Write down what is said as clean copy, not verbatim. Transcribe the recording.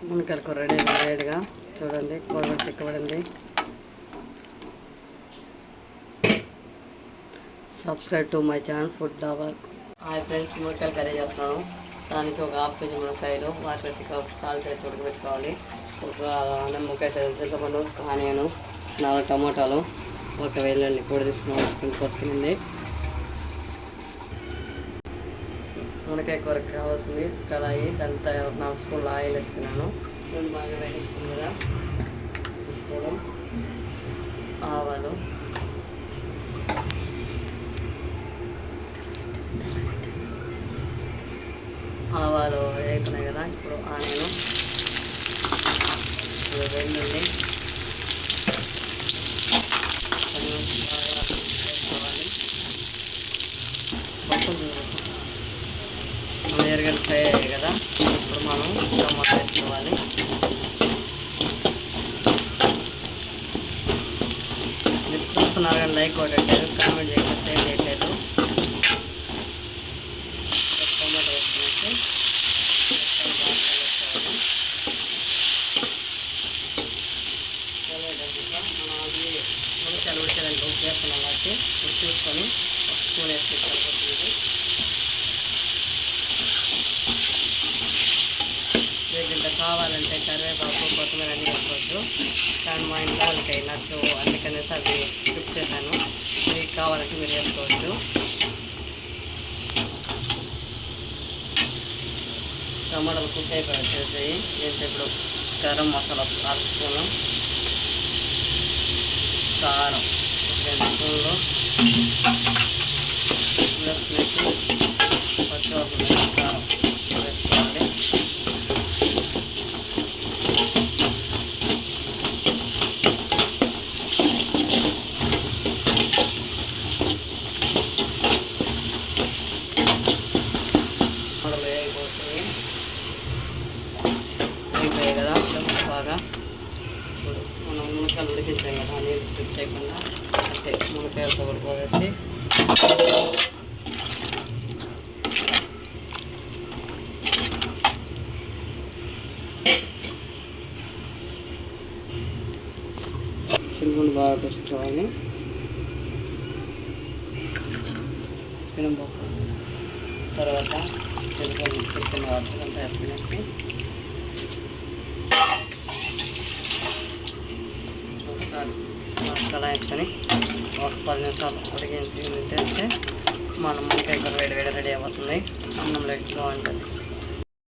మునక్కాయల కూర రెడీ వేడిగా చూడండి, కూర కూడా చిక్కబడింది. Subscribe to my channel food lover. Hi friends, మునక్కాయలు కర్రీ చేస్తున్నాను. దానికి ఒక హాఫ్ కేజీ మునక్కాయలు వాటి సాల్ట్ వేసి ఉడకబెట్టుకోవాలి. ఒక నిమ్మకాయ చింతపండు, ఆనియను, 4 టమాటాలు, ఒక వెల్లుల్లి కూడా తీసుకుని మునక్కాయ కూరకు కావాల్సింది కళాయి, దాంతో 4 స్పూన్ల ఆయిల్ వేసుకున్నాను. స్పూన్ బాగా వేసుకుని కదా తీసుకోవడం. ఆవాలు, ఆవాలు వేసుకున్నాయి కదా. ఇప్పుడు ఆనియను, వెల్లుల్లి ఎరగలు ఫ్రై అయ్యాయి కదా. ఇప్పుడు మనం టమాటా వేసుకోవాలి. మీరు చూస్తున్నారు కానీ లైక్ కొట్టట్లేదు, కామెంట్ చేయకపోతే చేయట్లేదు. టమాటా వేసుకున్నట్టు మనం అది మునక్కాయలు ఉడికేదానికి ఉప్పు వేస్తున్నాం కాబట్టి ఉప్పు చూసుకొని ఒక స్పూన్ వేసి సరిపోతుంది. ఇంత కావాలంటే కరివేపాకు, కొత్తిమీర అన్నీ వేసుకోవచ్చు. కానీ మా ఇంట్లో వాళ్ళకి అయినట్టు అందుకనేసి అది స్కిప్ చేశాను. మీకు కావాలంటే మీరు వేసుకోవచ్చు. టమాటాలు కుక్ అయిపోయి వచ్చేసాయి. దీంట్లో ఇప్పుడు గరం మసాలా 6 స్పూన్లు, కారం 2 స్పూన్లు, పచ్చిమిరపకాయలు, కారం వేసుకోవాలి. అయిపోయాయి కదా బాగా. ఇప్పుడు మనం మునక్కాయలు ఉడికించాం కదా, నీళ్ళు స్కిప్ చేయకుండా అంటే మునక్కాయలతో ఉడకవేసి చింతపండు బాగా పెట్టుకోవాలి. మినపప్పు, తర్వాత చింతపండు చికెన్ వాటర్ అంతా వేసుకునేసి ఒకసారి మసాలా వేసుకొని ఒక 10 నిమిషాలు ఉడికించి తింటే మనం మునక్కాయ కూర వేడి రెడీ అయిపోతుంది. అన్నంలోకి బాగుంటుంది.